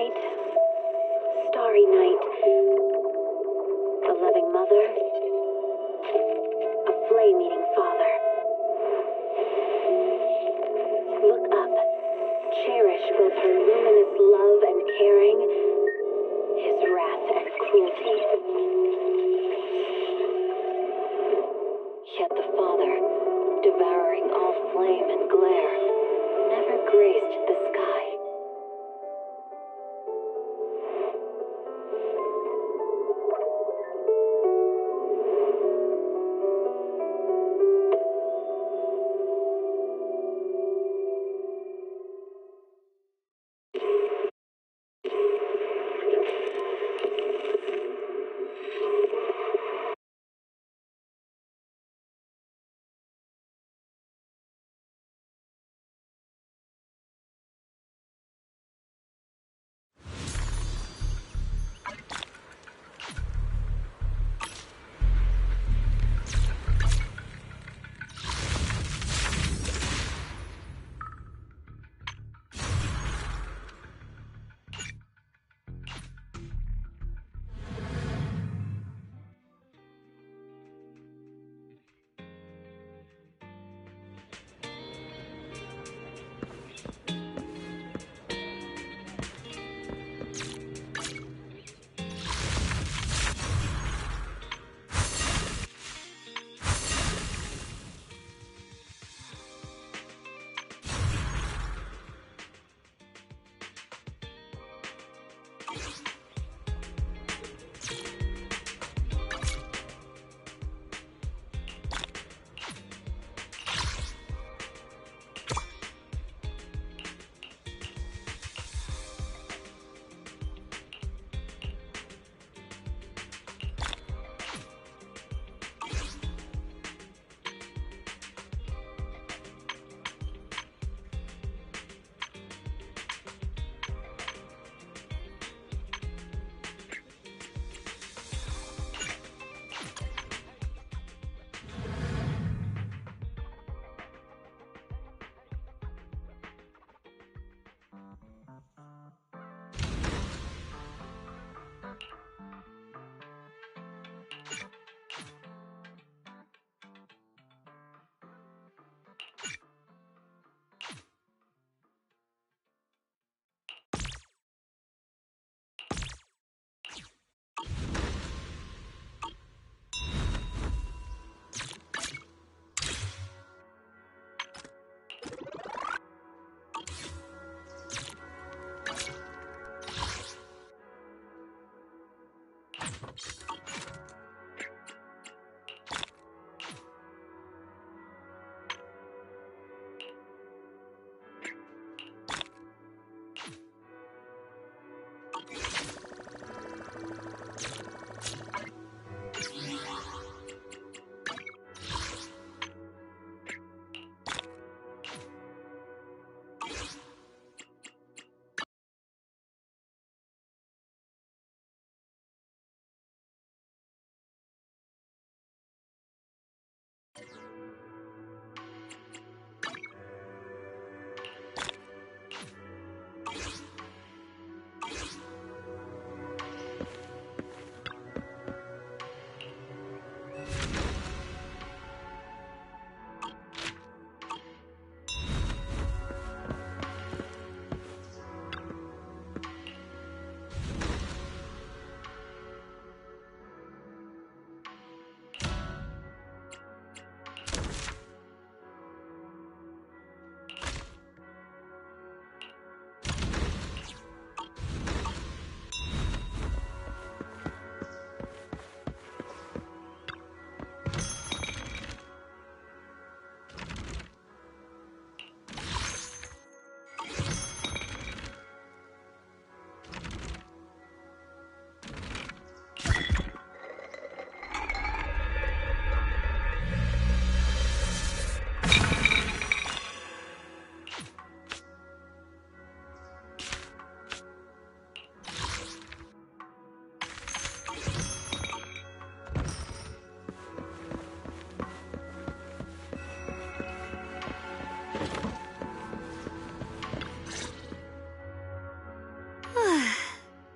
night, starry night. A loving mother, a flame-eating father. Look up, cherish both her luminous love and caring, his wrath and cruelty. Yet the Father, devouring all flame and glare, never graced the sky.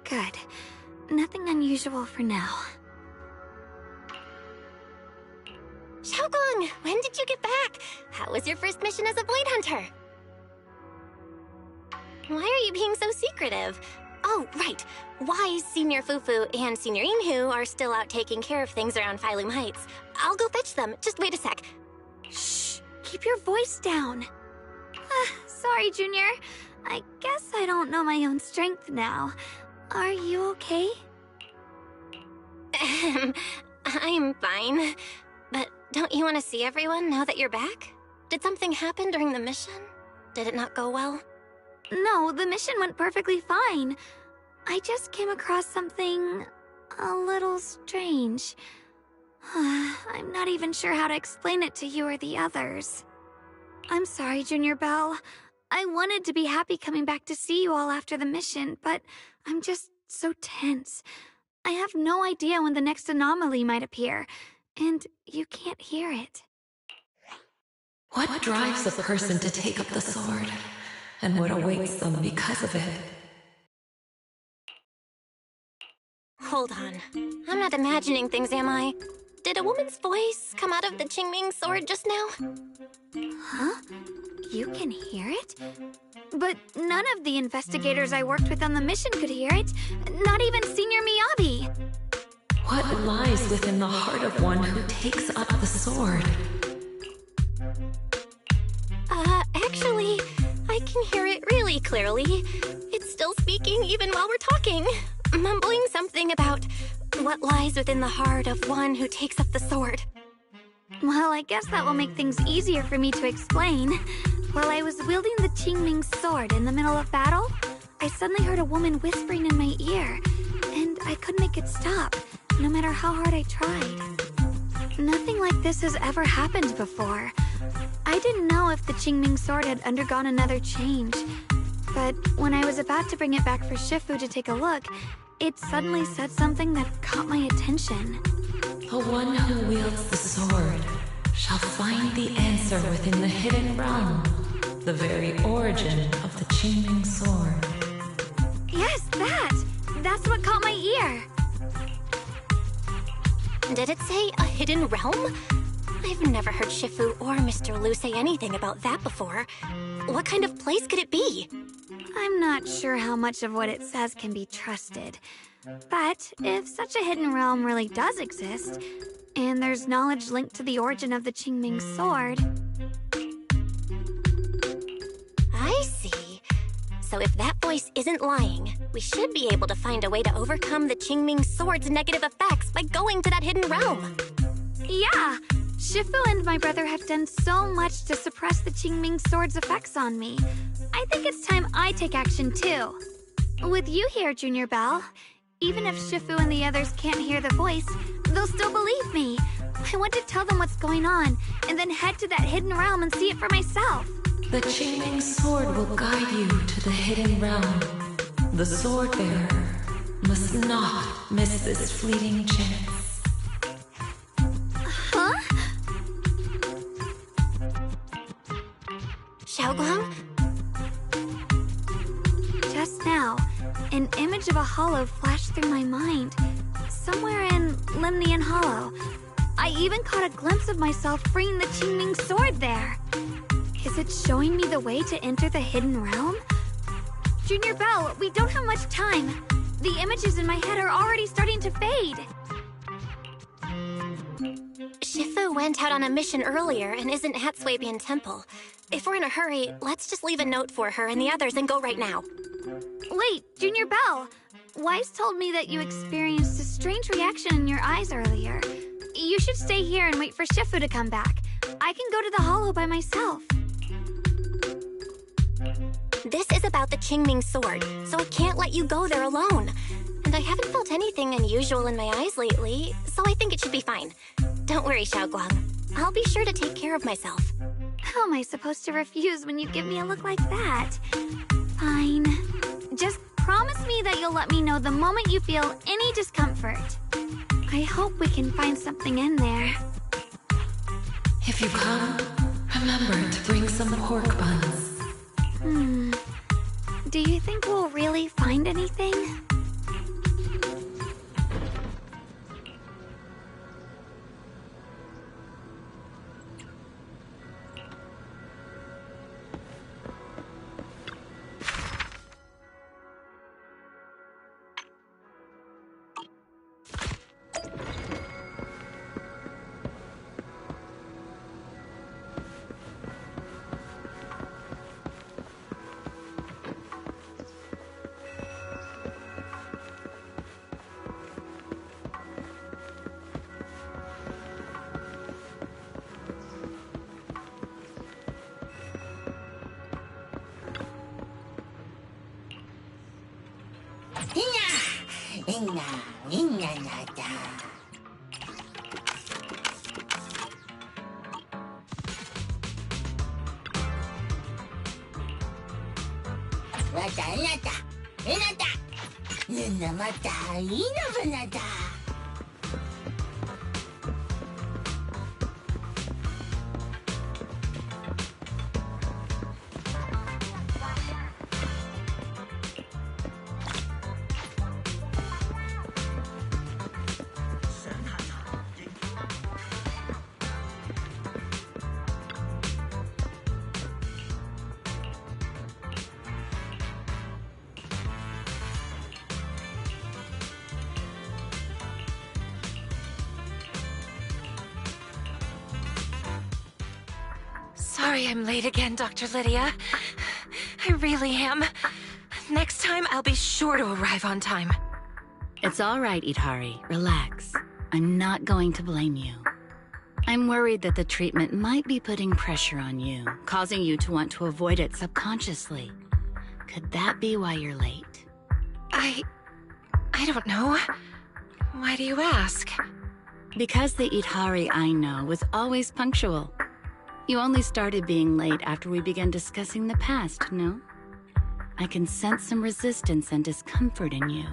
Good. Nothing unusual for now. Xiaoguang, when did you get back? How was your first mission as a Blade Hunter? Why are you being so secretive? Oh, right. Wise, Senior Fufu, and Senior Yinghu are still out taking care of things around Phylum Heights. I'll go fetch them. Just wait a sec. Shh! Keep your voice down. Sorry, Junior. I guess I don't know my own strength now. Are you okay? I'm fine. But don't you want to see everyone now that you're back? Did something happen during the mission? Did it not go well? No, the mission went perfectly fine. I just came across something a little strange. I'm not even sure how to explain it to you or the others. I'm sorry, Junior Belle. I wanted to be happy coming back to see you all after the mission, but I'm just so tense. I have no idea when the next anomaly might appear, and you can't hear it. What drives a person to take up the sword, and what awaits them because of it? Hold on. I'm not imagining things, am I? Did a woman's voice come out of the Qingming sword just now? Huh? You can hear it? But none of the investigators I worked with on the mission could hear it. Not even Senior Miyabi. What lies within the heart of one who takes up the sword? Actually, I can hear it really clearly. It's still speaking even while we're talking, mumbling something about what lies within the heart of one who takes up the sword. Well, I guess that will make things easier for me to explain. While I was wielding the Qingming sword in the middle of battle, I suddenly heard a woman whispering in my ear, and I couldn't make it stop, no matter how hard I tried. Nothing like this has ever happened before. I didn't know if the Qingming sword had undergone another change, but when I was about to bring it back for Shifu to take a look, it suddenly said something that caught my attention. The one who wields the sword shall find the answer within the hidden realm, the very origin of the Qingming sword. Yes, that's what caught my ear. Did it say a hidden realm? I've never heard Shifu or Mr. Liu say anything about that before. What kind of place could it be? I'm not sure how much of what it says can be trusted. But if such a hidden realm really does exist, and there's knowledge linked to the origin of the Qingming sword... I see. So if that voice isn't lying, we should be able to find a way to overcome the Qingming sword's negative effects by going to that hidden realm. Yeah! Shifu and my brother have done so much to suppress the Qingming sword's effects on me. I think it's time I take action too. With you here, Junior Belle, even if Shifu and the others can't hear the voice, they'll still believe me. I want to tell them what's going on, and then head to that hidden realm and see it for myself. The Qingming sword will guide you to the hidden realm. The sword bearer must not miss this fleeting chance. Huh? Xiaoguang? Just now, an image of a hollow flashed through my mind. Somewhere in Limnian Hollow. I even caught a glimpse of myself freeing the Qingming sword there. Is it showing me the way to enter the hidden realm? Junior Belle, we don't have much time. The images in my head are already starting to fade. Shifu went out on a mission earlier and isn't at Swabian Temple. If we're in a hurry, let's just leave a note for her and the others and go right now. Wait, Junior Belle. Wise told me that you experienced a strange reaction in your eyes earlier. You should stay here and wait for Shifu to come back. I can go to the hollow by myself. This is about the Qingming sword, so I can't let you go there alone. And I haven't felt anything unusual in my eyes lately, so I think it should be fine. Don't worry, Xiaoguang. I'll be sure to take care of myself. How am I supposed to refuse when you give me a look like that? Fine. Just promise me that you'll let me know the moment you feel any discomfort. I hope we can find something in there. If you come, remember to bring some pork buns. Do you think we'll really find anything? Sorry I'm late again, Dr. Lydia. I really am. Next time, I'll be sure to arrive on time. It's all right, Idhari. Relax. I'm not going to blame you. I'm worried that the treatment might be putting pressure on you, causing you to want to avoid it subconsciously. Could that be why you're late? I don't know. Why do you ask? Because the Idhari I know was always punctual. You only started being late after we began discussing the past, no? I can sense some resistance and discomfort in you.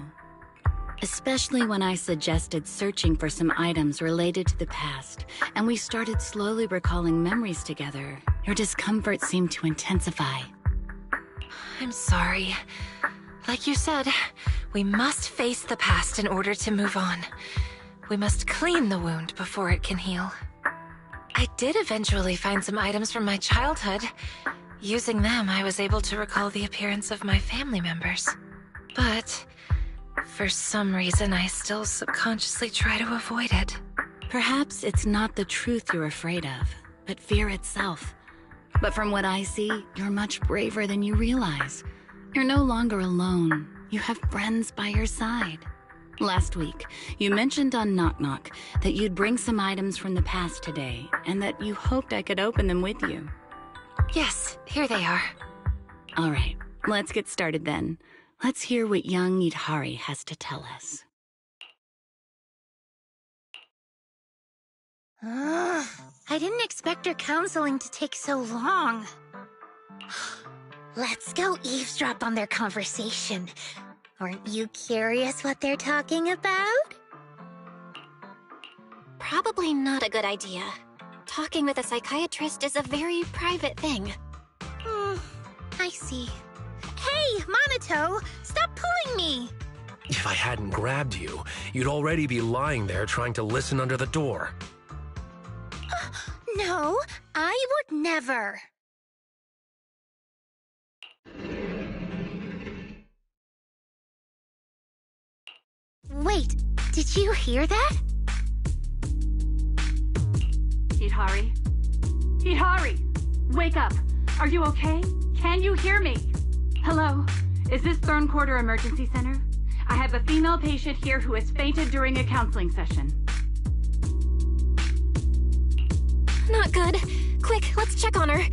Especially when I suggested searching for some items related to the past, and we started slowly recalling memories together. Your discomfort seemed to intensify. I'm sorry. Like you said, we must face the past in order to move on. We must clean the wound before it can heal. I did eventually find some items from my childhood. Using them, I was able to recall the appearance of my family members. But for some reason, I still subconsciously try to avoid it. Perhaps it's not the truth you're afraid of, but fear itself. But from what I see, you're much braver than you realize. You're no longer alone. You have friends by your side. Last week, you mentioned on Knock Knock that you'd bring some items from the past today, and that you hoped I could open them with you. Yes, here they are. All right, let's get started then. Let's hear what young Idhari has to tell us. I didn't expect her counseling to take so long. Let's go eavesdrop on their conversation. Aren't you curious what they're talking about? Probably not a good idea. Talking with a psychiatrist is a very private thing. I see. Hey, Monato! Stop pulling me! If I hadn't grabbed you, you'd already be lying there trying to listen under the door. No, I would never. Wait, did you hear that? Idhari? Idhari! Wake up! Are you okay? Can you hear me? Hello? Is this Thorn Quarter Emergency Center? I have a female patient here who has fainted during a counseling session. Not good. Quick, let's check on her.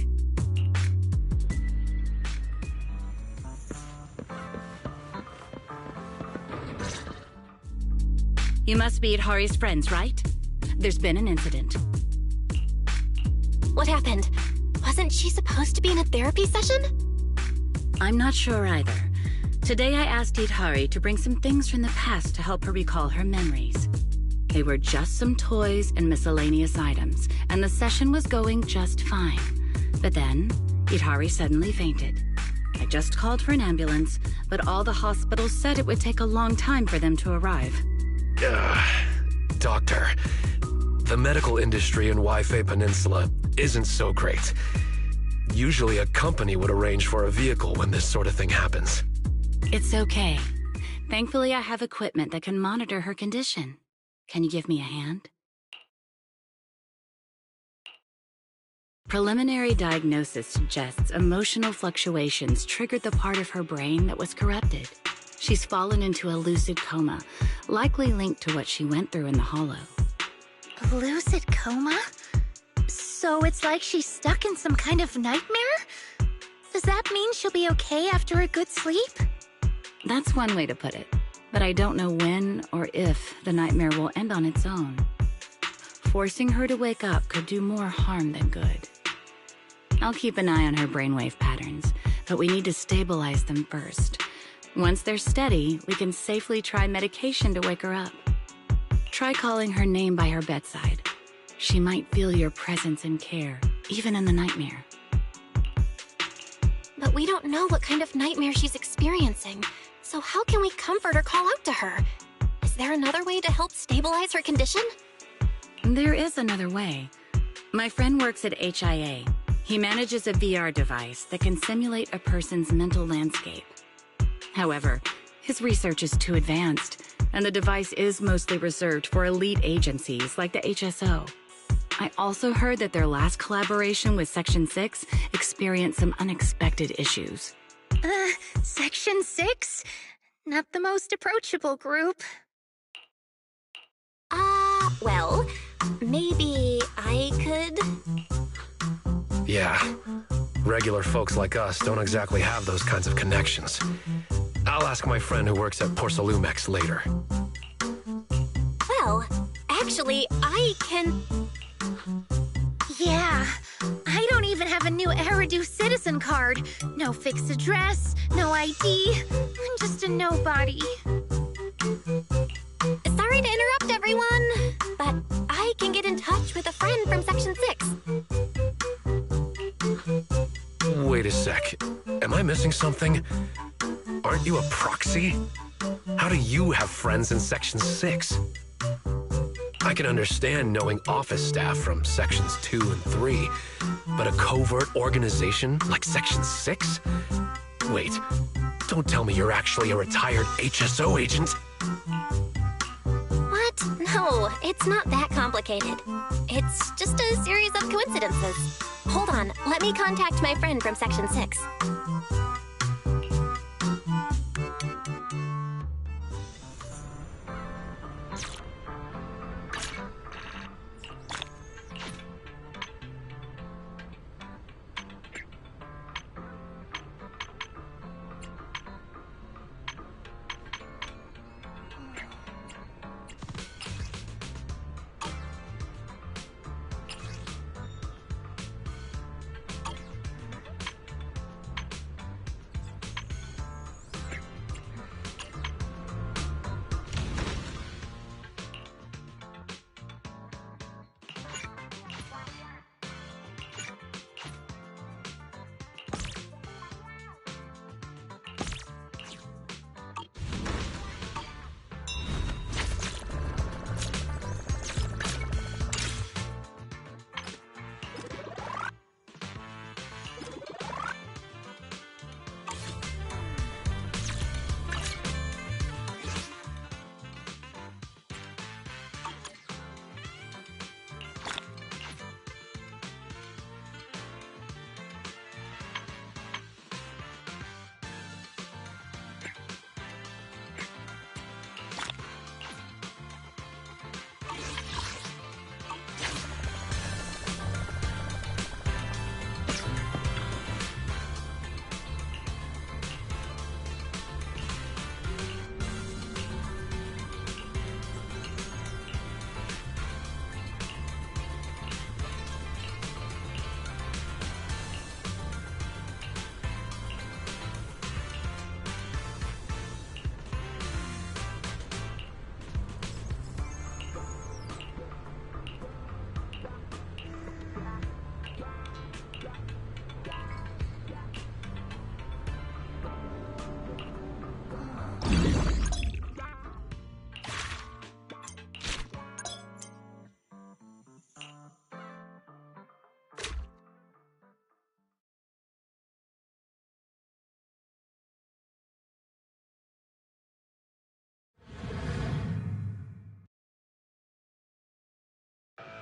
You must be Idhari's friends, right? There's been an incident. What happened? Wasn't she supposed to be in a therapy session? I'm not sure either. Today I asked Idhari to bring some things from the past to help her recall her memories. They were just some toys and miscellaneous items, and the session was going just fine. But then, Idhari suddenly fainted. I just called for an ambulance, but all the hospitals said it would take a long time for them to arrive. Doctor, the medical industry in Waifei Peninsula isn't so great. Usually a company would arrange for a vehicle when this sort of thing happens. It's okay. Thankfully, I have equipment that can monitor her condition. Can you give me a hand? Preliminary diagnosis suggests emotional fluctuations triggered the part of her brain that was corrupted. She's fallen into a lucid coma, likely linked to what she went through in the Hollow. A lucid coma? So it's like she's stuck in some kind of nightmare? Does that mean she'll be okay after a good sleep? That's one way to put it. But I don't know when or if the nightmare will end on its own. Forcing her to wake up could do more harm than good. I'll keep an eye on her brainwave patterns, but we need to stabilize them first. Once they're steady, we can safely try medication to wake her up. Try calling her name by her bedside. She might feel your presence and care, even in the nightmare. But we don't know what kind of nightmare she's experiencing, so how can we comfort or call out to her? Is there another way to help stabilize her condition? There is another way. My friend works at HIA. He manages a VR device that can simulate a person's mental landscape. However, his research is too advanced, and the device is mostly reserved for elite agencies like the HSO. I also heard that their last collaboration with Section 6 experienced some unexpected issues. Section 6? Not the most approachable group. Well, maybe I could... Yeah. Regular folks like us don't exactly have those kinds of connections. I'll ask my friend who works at Porcelumex later. Well, actually, I can... Yeah, I don't even have a new Eridu citizen card. No fixed address, no ID. I'm just a nobody. Sorry to interrupt, everyone, but I can get in touch with a friend from Section 6. Wait a sec. Am I missing something? Aren't you a proxy? How do you have friends in Section 6? I can understand knowing office staff from Sections 2 and 3, but a covert organization like Section 6? Wait, don't tell me you're actually a retired HSO agent. What? No, it's not that complicated. It's just a series of coincidences. Hold on, let me contact my friend from Section 6.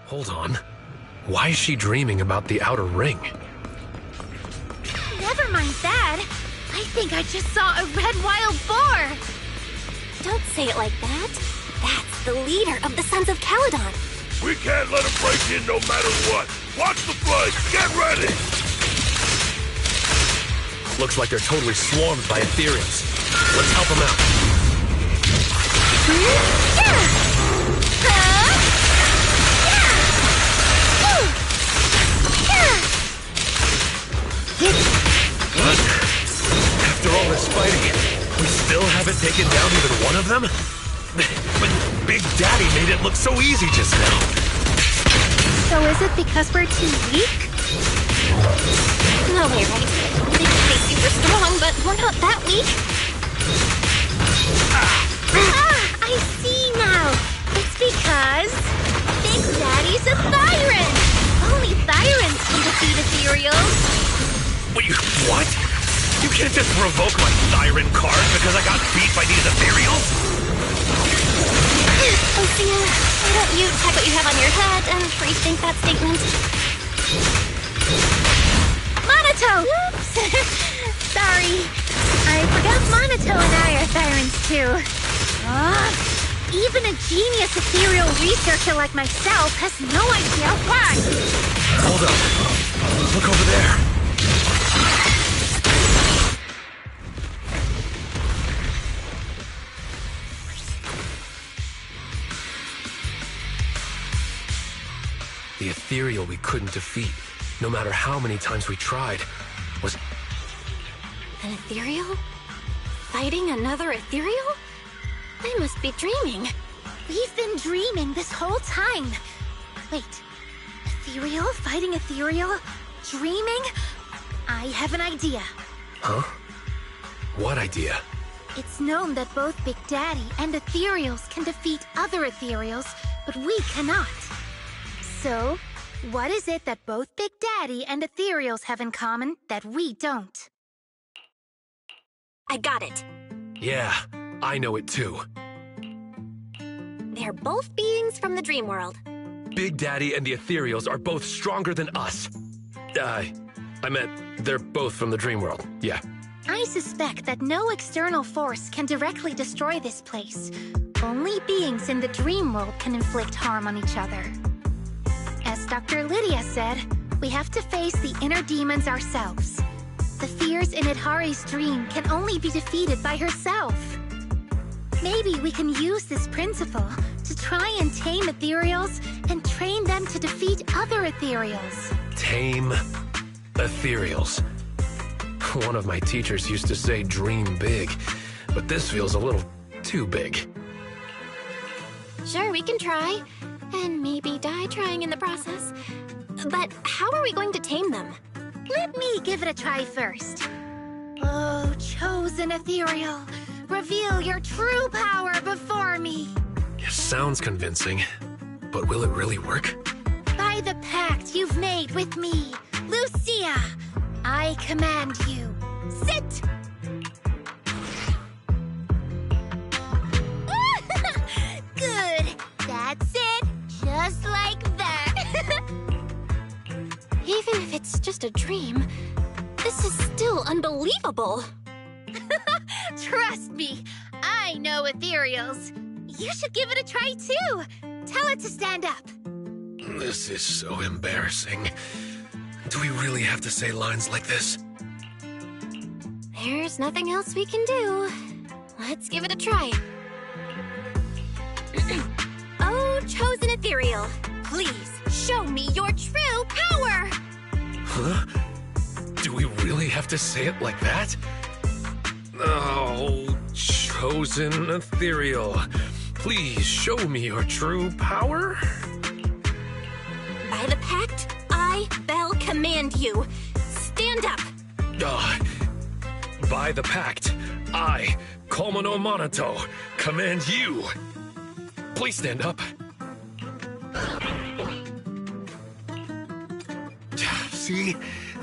Hold on. Why is she dreaming about the outer ring? Never mind that. I think I just saw a red wild boar. Don't say it like that. That's the leader of the Sons of Caledon. We can't let him break in no matter what. Watch the flood. Get ready. Looks like they're totally swarmed by Ethereals. Let's help them out. haven't taken down even one of them? But Big Daddy made it look so easy just now. So is it because we're too weak? No way, right? Big Daddy's super strong, but we're not that weak. I see now. It's because Big Daddy's a Thyran. Only Thyrans can defeat ethereals. Wait, what? You can't just revoke my Thyran card because I got beat by these ethereals? Lucia, why don't you check what you have on your head and rethink that statement? Monato! Whoops! Sorry. I forgot Monato and I are Thyrans too. Even a genius ethereal researcher like myself has no idea why. Hold up. Look over there. The ethereal we couldn't defeat, no matter how many times we tried, was... An ethereal? Fighting another ethereal? I must be dreaming. We've been dreaming this whole time. Wait, ethereal fighting ethereal? Dreaming? I have an idea. Huh? What idea? It's known that both Big Daddy and ethereals can defeat other ethereals, but we cannot. So, what is it that both Big Daddy and ethereals have in common that we don't? I got it. Yeah, I know it too. They're both beings from the dream world. Big Daddy and the ethereals are both stronger than us. I meant they're both from the dream world, yeah. I suspect that no external force can directly destroy this place. Only beings in the dream world can inflict harm on each other. As Dr. Lydia said, we have to face the inner demons ourselves. The fears in Idhari's dream can only be defeated by herself. Maybe we can use this principle to try and tame ethereals and train them to defeat other ethereals. Tame ethereals. One of my teachers used to say dream big, but this feels a little too big. Sure, we can try, and maybe die trying in the process. But how are we going to tame them? Let me give it a try first. Oh, chosen ethereal, reveal your true power before me. It sounds convincing, but will it really work? By the pact you've made with me, Lucia, I command you, sit! Good, that's it, just like that. Even if it's just a dream, this is still unbelievable. Trust me, I know ethereals. You should give it a try too. Tell it to stand up. This is so embarrassing. Do we really have to say lines like this? There's nothing else we can do. Let's give it a try. Oh, chosen ethereal, please show me your true power! Huh? Do we really have to say it like that? Oh, chosen ethereal, please show me your true power? By the pact, I, Belle, command you. Stand up! By the pact, I, Komono Monato, command you. Please stand up. See?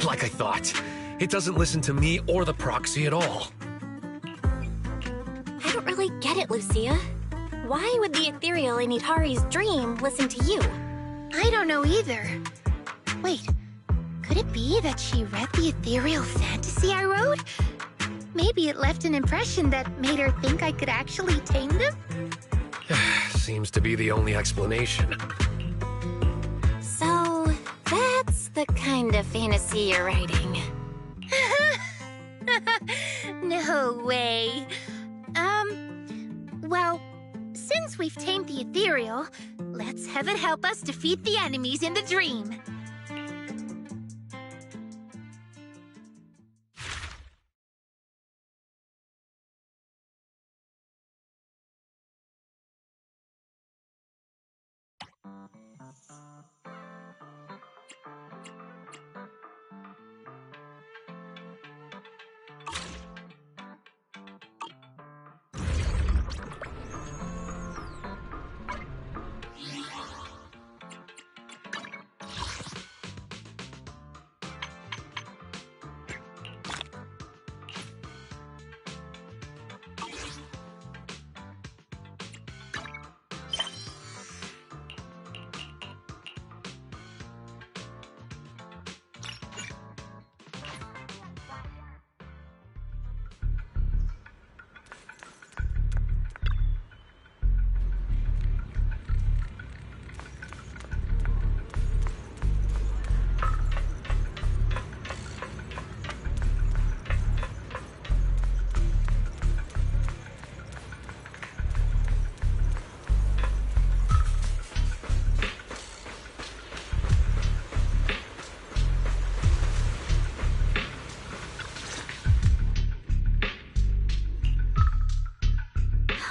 Like I thought. It doesn't listen to me or the proxy at all. I don't really get it, Lucia. Why would the ethereal in Idhari's dream listen to you? I don't know either. Wait, could it be that she read the ethereal fantasy I wrote? Maybe it left an impression that made her think I could actually tame them? Seems to be the only explanation. So, that's the kind of fantasy you're writing. No way. Well, since we've tamed the ethereal, let's have it help us defeat the enemies in the dream.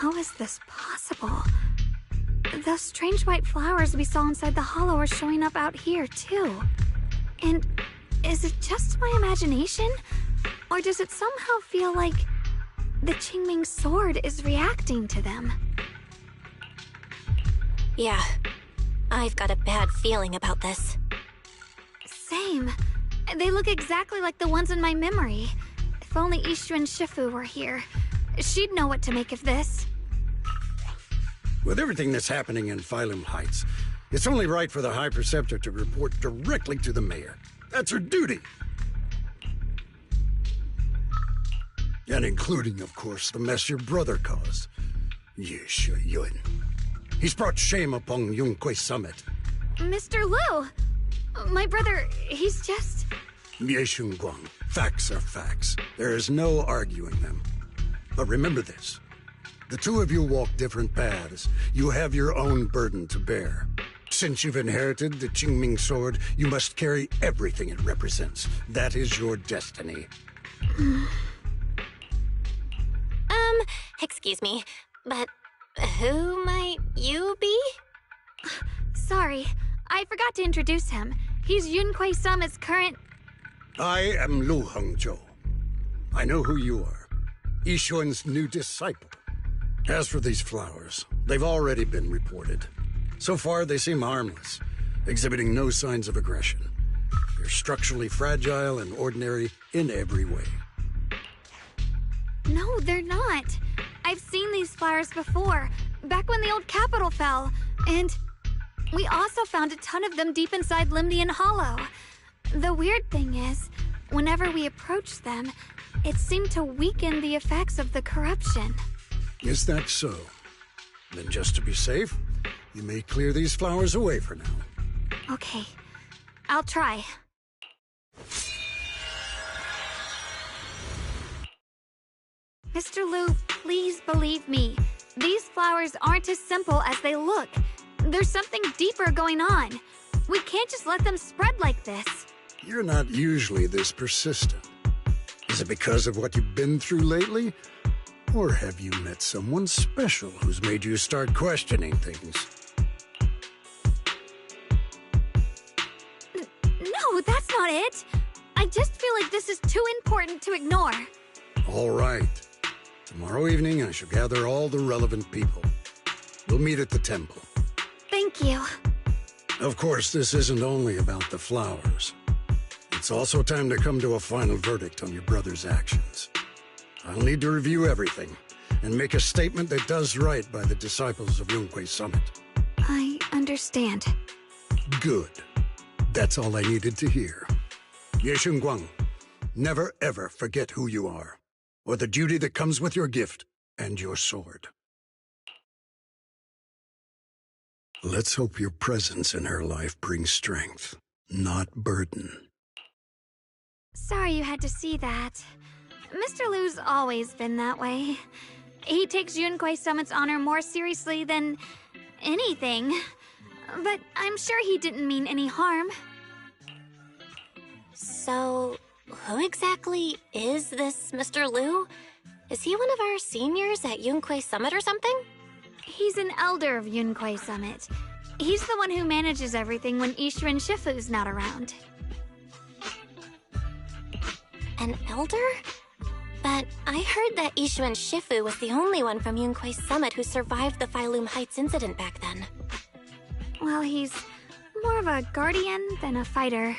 How is this possible? Those strange white flowers we saw inside the hollow are showing up out here, too. And is it just my imagination? Or does it somehow feel like the Qingming sword is reacting to them? Yeah, I've got a bad feeling about this. Same. They look exactly like the ones in my memory. If only Ishu and Shifu were here. She'd know what to make of this. With everything that's happening in Phylum Heights, it's only right for the High Preceptor to report directly to the mayor. That's her duty. And including, of course, the mess your brother caused. Yesha Yun. He's brought shame upon Yunquei Summit. Mr. Liu! My brother, he's just... Yeshun Guang. Facts are facts. There is no arguing them. But remember this. The two of you walk different paths. You have your own burden to bear. Since you've inherited the Qingming sword, you must carry everything it represents. That is your destiny. Excuse me, but who might you be? Sorry, I forgot to introduce him. He's Yunquei Summit's current... I am Lu Hengzhou. I know who you are. Yixuan's new disciple. As for these flowers, they've already been reported. So far, they seem harmless, exhibiting no signs of aggression. They're structurally fragile and ordinary in every way. No, they're not. I've seen these flowers before, back when the old capital fell, and we also found a ton of them deep inside Limnian Hollow. The weird thing is, whenever we approached them, it seemed to weaken the effects of the corruption. Is that so? Then just to be safe, you may clear these flowers away for now. Okay, I'll try. Mr. Liu, please believe me. These flowers aren't as simple as they look. There's something deeper going on. We can't just let them spread like this. You're not usually this persistent. Is it because of what you've been through lately? Or have you met someone special who's made you start questioning things? No, that's not it. I just feel like this is too important to ignore. All right. Tomorrow evening, I shall gather all the relevant people. We'll meet at the temple. Thank you. Of course, this isn't only about the flowers. It's also time to come to a final verdict on your brother's actions. I'll need to review everything and make a statement that does right by the disciples of Yunquei Summit. I understand. Good. That's all I needed to hear. Yeshun Guang, never ever forget who you are, or the duty that comes with your gift and your sword. Let's hope your presence in her life brings strength, not burden. Sorry you had to see that. Mr. Liu's always been that way. He takes Yunquei Summit's honor more seriously than anything. But I'm sure he didn't mean any harm. So, who exactly is this Mr. Liu? Is he one of our seniors at Yunquei Summit or something? He's an elder of Yunquei Summit. He's the one who manages everything when Ishu and Shifu's not around. An elder? But I heard that Ishu and Shifu was the only one from Yunque's summit who survived the Phylum Heights incident back then. Well, he's more of a guardian than a fighter.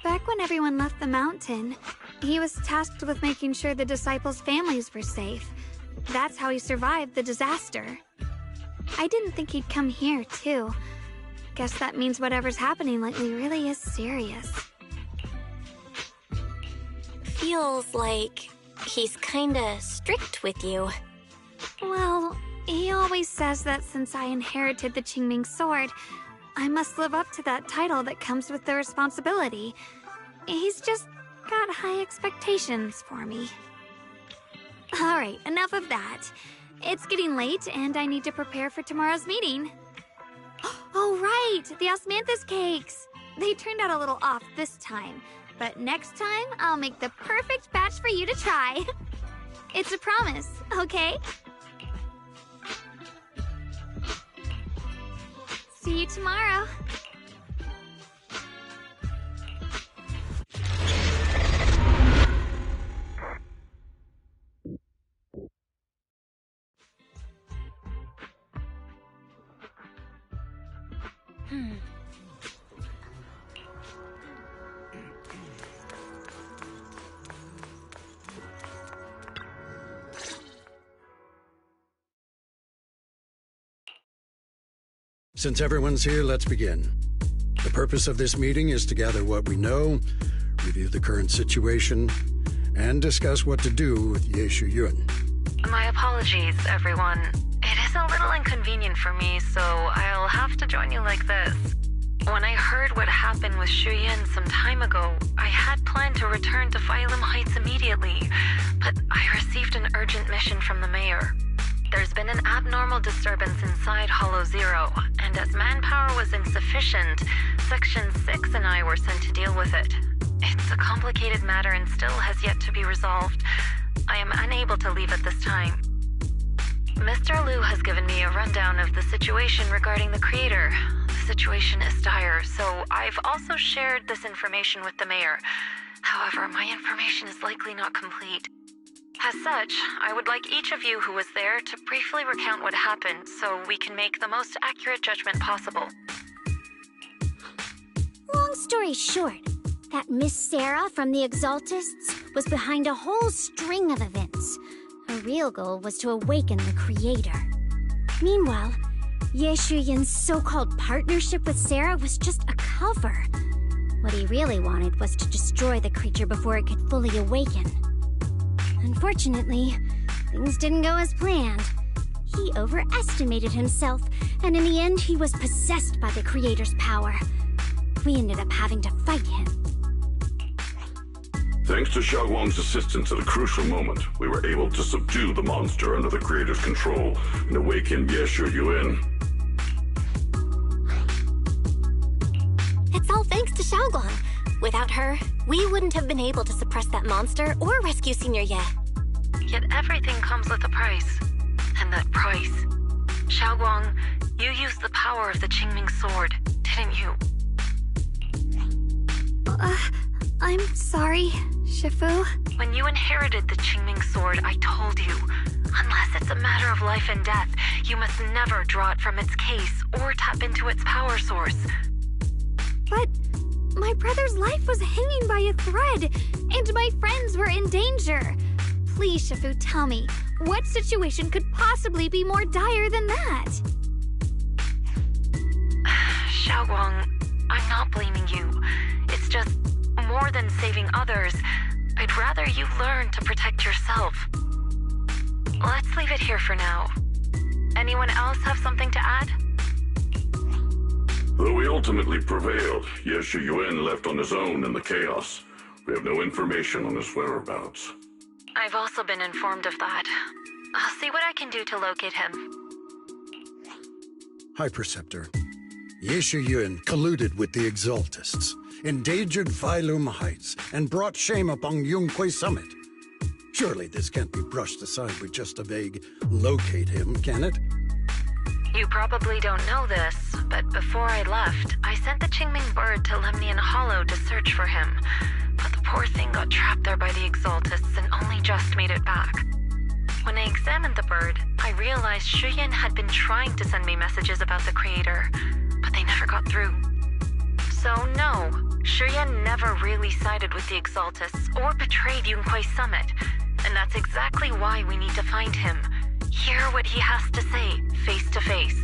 Back when everyone left the mountain, he was tasked with making sure the disciples' families were safe. That's how he survived the disaster. I didn't think he'd come here, too. Guess that means whatever's happening lately really is serious. Feels like he's kinda strict with you. Well, he always says that since I inherited the Qingming sword, I must live up to that title that comes with the responsibility. He's just got high expectations for me. Alright, enough of that. It's getting late and I need to prepare for tomorrow's meeting. Oh right, the osmanthus cakes! They turned out a little off this time, but next time I'll make the perfect batch for you to try. It's a promise, okay? See you tomorrow. Since everyone's here, let's begin. The purpose of this meeting is to gather what we know, review the current situation, and discuss what to do with Yeshu Yun. My apologies, everyone. It is a little inconvenient for me, so I'll have to join you like this. When I heard what happened with Shu Yin some time ago, I had planned to return to Phylum Heights immediately, but I received an urgent mission from the mayor. There's been an abnormal disturbance inside Hollow Zero, and as manpower was insufficient, Section 6 and I were sent to deal with it. It's a complicated matter and still has yet to be resolved. I am unable to leave at this time. Mr. Liu has given me a rundown of the situation regarding the creator. The situation is dire, so I've also shared this information with the mayor. However, my information is likely not complete. As such, I would like each of you who was there to briefly recount what happened so we can make the most accurate judgment possible. Long story short, that Miss Sarah from the Exaltists was behind a whole string of events. Her real goal was to awaken the creator. Meanwhile, Yeshu Yin's so-called partnership with Sarah was just a cover. What he really wanted was to destroy the creature before it could fully awaken. Unfortunately, things didn't go as planned. He overestimated himself, and in the end he was possessed by the creator's power. We ended up having to fight him. Thanks to Xiaoguang's assistance at a crucial moment, we were able to subdue the monster under the creator's control and awaken Yeshu Yun. It's all thanks to Xiaoguang. Without her, we wouldn't have been able to suppress that monster or rescue Senior Ye. Yet everything comes with a price. And that price... Xiaoguang, you used the power of the Qingming sword, didn't you? I'm sorry, Shifu. When you inherited the Qingming sword, I told you, unless it's a matter of life and death, you must never draw it from its case or tap into its power source. But my brother's life was hanging by a thread, and my friends were in danger. Please, Shifu, tell me, what situation could possibly be more dire than that? Xiaoguang, I'm not blaming you. It's just, more than saving others, I'd rather you learn to protect yourself. Let's leave it here for now. Anyone else have something to add? Though we ultimately prevailed, Yeshu Yun left on his own in the chaos. We have no information on his whereabouts. I've also been informed of that. I'll see what I can do to locate him. High Preceptor, Yeshu Yun colluded with the Exaltists, endangered Phylum Heights, and brought shame upon Yunque's summit. Surely this can't be brushed aside with just a vague locate him, can it? You probably don't know this, but before I left, I sent the Qingming bird to Lemnian Hollow to search for him. But the poor thing got trapped there by the Exaltists and only just made it back. When I examined the bird, I realized Shuyan had been trying to send me messages about the Creator, but they never got through. So no, Shuyan never really sided with the Exaltists or betrayed Yunquei Summit, and that's exactly why we need to find him. Hear what he has to say, face to face.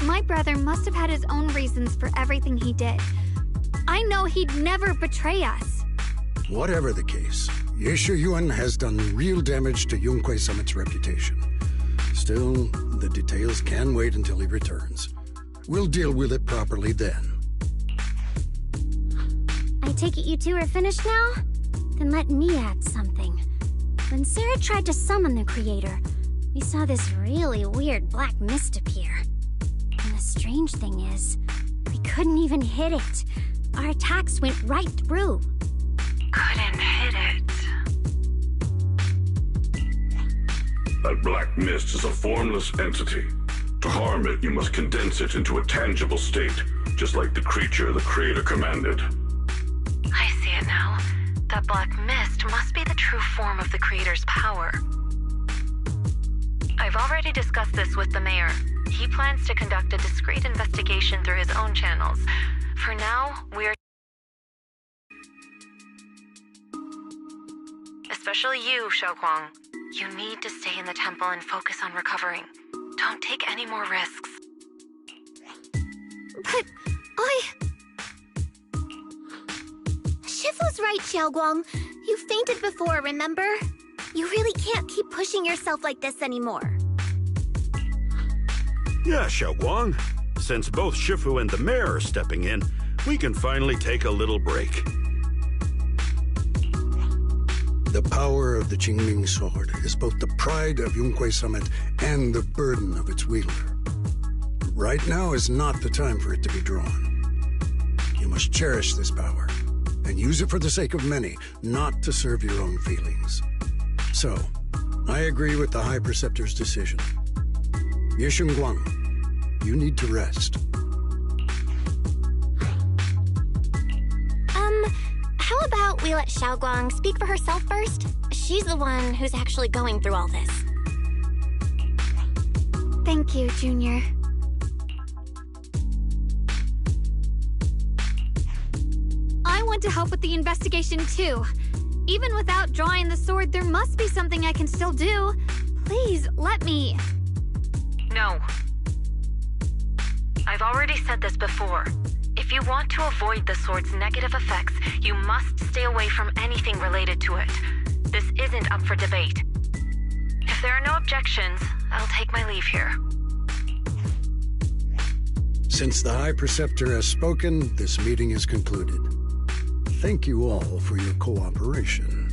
My brother must have had his own reasons for everything he did. I know he'd never betray us. Whatever the case, Ye Yuan has done real damage to Yunquei Summit's reputation. Still, the details can wait until he returns. We'll deal with it properly then. I take it you two are finished now? Then let me add something. When Sarah tried to summon the Creator, we saw this really weird black mist appear. And the strange thing is, we couldn't even hit it. Our attacks went right through. Couldn't hit it. That black mist is a formless entity. To harm it, you must condense it into a tangible state, just like the creature the Creator commanded. I see it now. That black mist must be the true form of the Creator's power. I've already discussed this with the mayor. He plans to conduct a discreet investigation through his own channels. For now, we're... Especially you, Xiaoguang. You need to stay in the temple and focus on recovering. Don't take any more risks. But Shifu's right, Xiaoguang. You fainted before, remember? You really can't keep pushing yourself like this anymore. Yeah, Xiaoguang. Since both Shifu and the mayor are stepping in, we can finally take a little break. The power of the Qingming sword is both the pride of Yunquei Summit and the burden of its wielder. Right now is not the time for it to be drawn. You must cherish this power, and use it for the sake of many, not to serve your own feelings. So, I agree with the High Preceptor's decision. Yishun Guang, you need to rest. How about we let Xiaoguang speak for herself first? She's the one who's actually going through all this. Thank you, Junior. I want to help with the investigation too. Even without drawing the sword, there must be something I can still do. Please, let me. No. I've already said this before. If you want to avoid the sword's negative effects, you must stay away from anything related to it. This isn't up for debate. If there are no objections, I'll take my leave here. Since the High Preceptor has spoken, this meeting is concluded. Thank you all for your cooperation.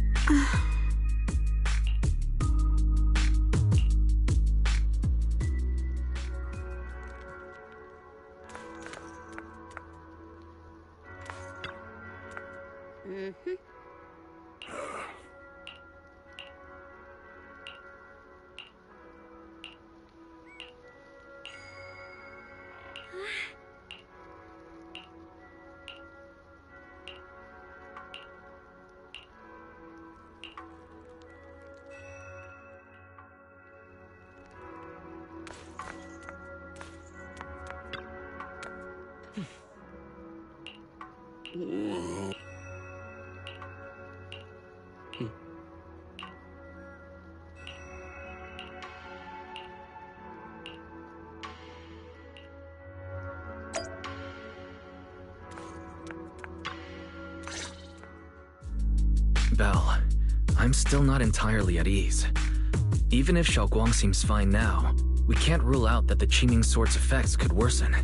Belle, I'm still not entirely at ease. Even if Xiaoguang seems fine now, we can't rule out that the Qingming sword's effects could worsen.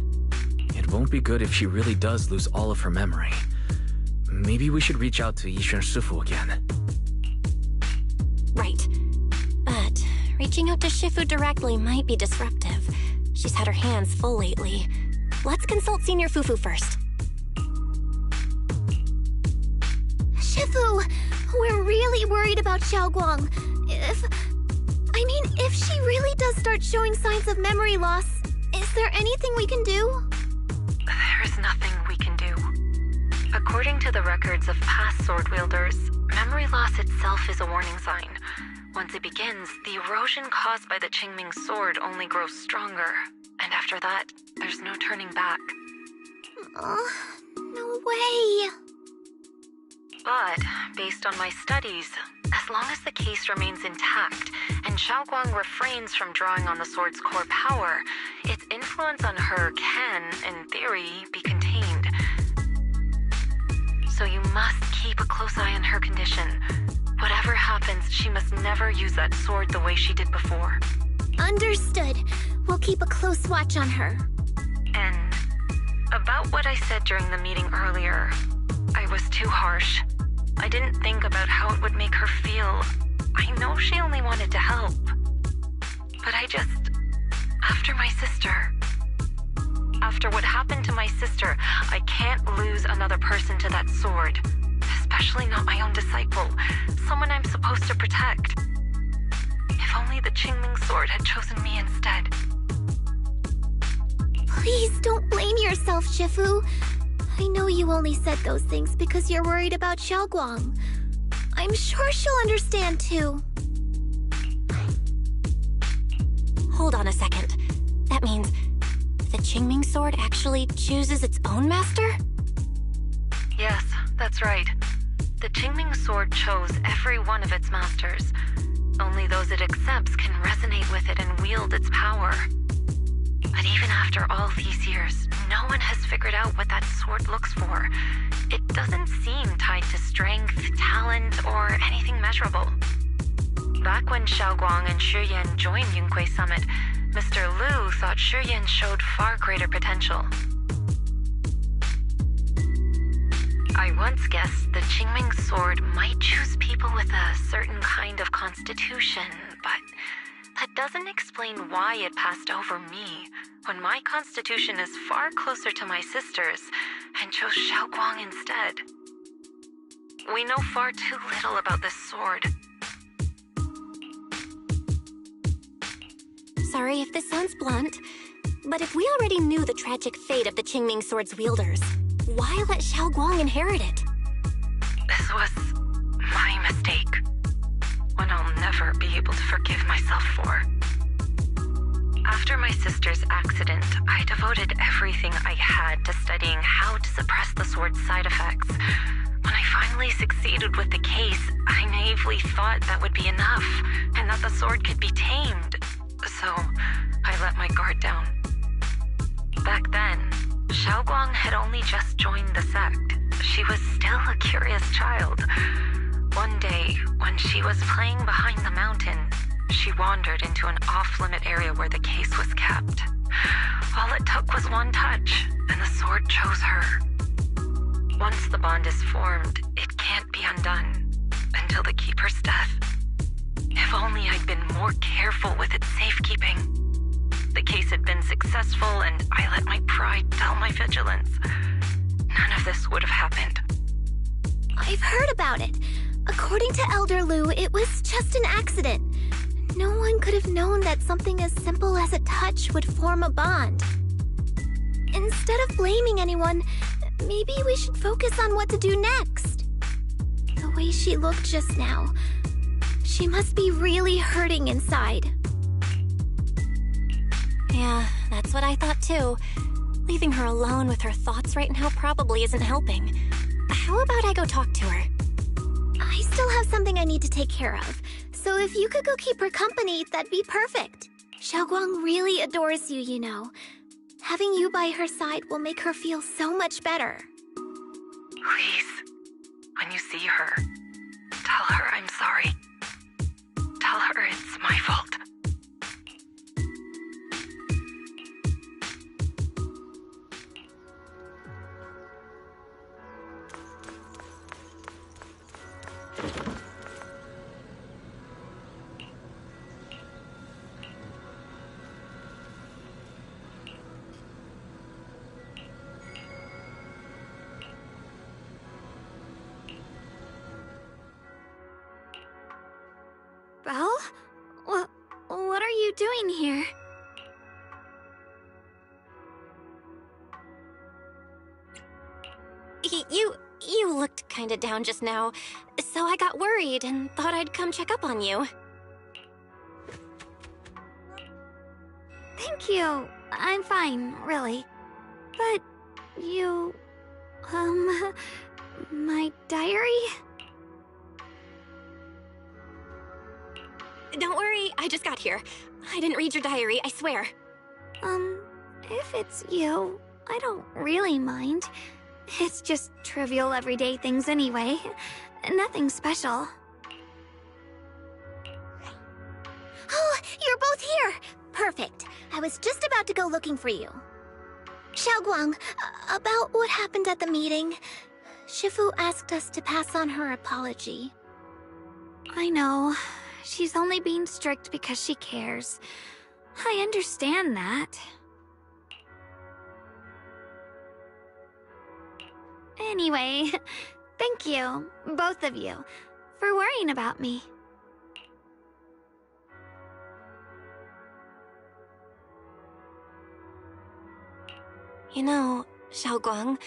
It won't be good if she really does lose all of her memory. Maybe we should reach out to Yishan Shifu again. Right. But reaching out to Shifu directly might be disruptive. She's had her hands full lately. Let's consult Senior Fufu first. Shifu, we're really worried about Xiaoguang. If she really does start showing signs of memory loss, there anything we can do? There is nothing we can do. According to the records of past sword wielders, memory loss itself is a warning sign. Once it begins, the erosion caused by the Qingming sword only grows stronger. And after that, there's no turning back. No way. But, based on my studies, as long as the case remains intact and Xiaoguang refrains from drawing on the sword's core power, its influence on her can, in theory, be contained. So you must keep a close eye on her condition. Whatever happens, she must never use that sword the way she did before. Understood. We'll keep a close watch on her. And about what I said during the meeting earlier, I was too harsh. I didn't think about how it would make her feel. I know she only wanted to help. But after my sister... After what happened to my sister, I can't lose another person to that sword. Especially not my own disciple, someone I'm supposed to protect. If only the Qingming sword had chosen me instead. Please don't blame yourself, Shifu. I know you only said those things because you're worried about Xiaoguang. I'm sure she'll understand too. Hold on a second. That means the Qingming sword actually chooses its own master? Yes, that's right. The Qingming sword chose every one of its masters. Only those it accepts can resonate with it and wield its power. But even after all these years, no one has figured out what that sword looks for. It doesn't seem tied to strength, talent, or anything measurable. Back when Xiaoguang and Shiyan joined Yunque Summit, Mr. Liu thought Shiyan showed far greater potential. I once guessed the Qingming sword might choose people with a certain kind of constitution, but that doesn't explain why it passed over me, when my constitution is far closer to my sister's, and chose Xiaoguang instead. We know far too little about this sword. Sorry if this sounds blunt, but if we already knew the tragic fate of the Qingming sword's wielders, why let Xiaoguang inherit it? This was my mistake. One I'll never be able to forgive myself for. After my sister's accident, I devoted everything I had to studying how to suppress the sword's side effects. When I finally succeeded with the case, I naively thought that would be enough, and that the sword could be tamed. So, I let my guard down. Back then, Xiaoguang had only just joined the sect. She was still a curious child. One day, when she was playing behind the mountain, she wandered into an off-limit area where the case was kept. All it took was one touch, and the sword chose her. Once the bond is formed, it can't be undone until the Keeper's death. If only I'd been more careful with its safekeeping. The case had been successful, and I let my pride dull my vigilance. None of this would have happened. I've heard about it. According to Elder Liu, it was just an accident. No one could have known that something as simple as a touch would form a bond. Instead of blaming anyone, maybe we should focus on what to do next. The way she looked just now, she must be really hurting inside. Yeah, that's what I thought too. Leaving her alone with her thoughts right now probably isn't helping. How about I go talk to her? I still have something I need to take care of, so if you could go keep her company, that'd be perfect. Xiaoguang really adores you, you know. Having you by her side will make her feel so much better. Please, when you see her, tell her I'm sorry. Tell her it's my fault. Belle? What are you doing here? You looked kinda down just now, so I got worried and thought I'd come check up on you. Thank you. I'm fine, really. But you... my diary? Don't worry, I just got here. I didn't read your diary, I swear. If it's you, I don't really mind. It's just trivial everyday things anyway. Nothing special. Oh, you're both here! Perfect. I was just about to go looking for you. Xiaoguang, about what happened at the meeting. Shifu asked us to pass on her apology. I know. She's only being strict because she cares. I understand that. Anyway, thank you, both of you, for worrying about me. You know, Xiaoguang,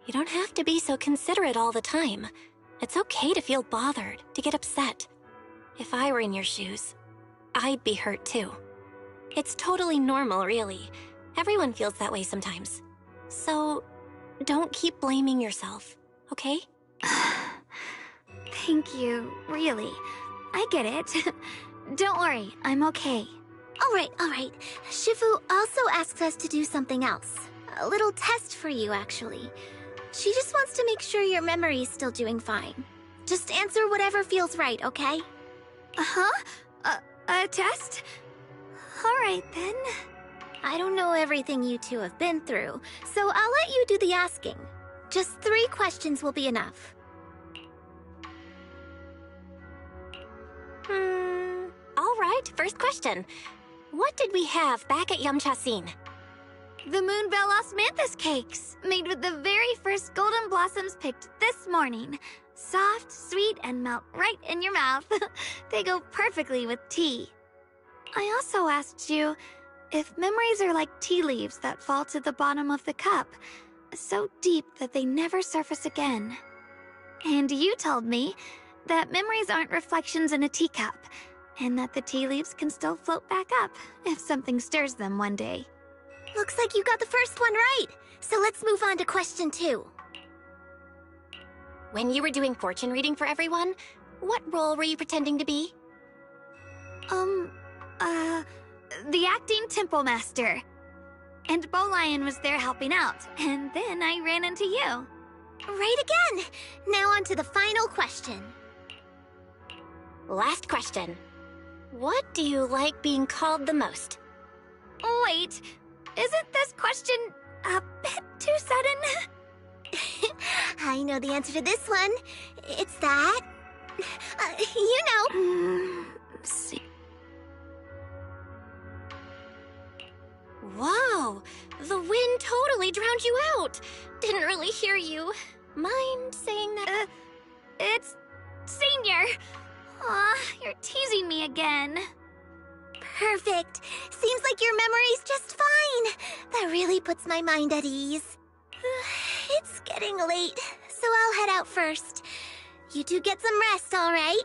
you don't have to be so considerate all the time. It's okay to feel bothered, to get upset. If I were in your shoes, I'd be hurt too. It's totally normal, really. Everyone feels that way sometimes. So, don't keep blaming yourself, okay? Thank you, really. I get it. Don't worry, I'm okay. All right. Shifu also asks us to do something else. A little test for you, actually. She just wants to make sure your memory's still doing fine. Just answer whatever feels right, okay? Uh-huh? A test? All right, then. I don't know everything you two have been through, so I'll let you do the asking. Just 3 questions will be enough. All right, first question. What did we have back at Yamchasin? The Moonbell Osmanthus cakes, made with the very first golden blossoms picked this morning. Soft, sweet, and melt right in your mouth. They go perfectly with tea. I also asked you if memories are like tea leaves that fall to the bottom of the cup, so deep that they never surface again. And you told me that memories aren't reflections in a teacup, and that the tea leaves can still float back up if something stirs them one day. Looks like you got the first one right, so let's move on to question 2. When you were doing fortune reading for everyone, what role were you pretending to be? The acting temple master. And Bowlion was there helping out, and then I ran into you. Right again! Now on to the final question. Last question. What do you like being called the most? Wait, isn't this question a bit too sudden? I know the answer to this one. It's that... you know. See. Wow, the wind totally drowned you out. Didn't really hear you. Mind saying that? It's Senior. Aw, you're teasing me again. Perfect. Seems like your memory's just fine. That really puts my mind at ease. It's getting late, so I'll head out first. You two get some rest, all right?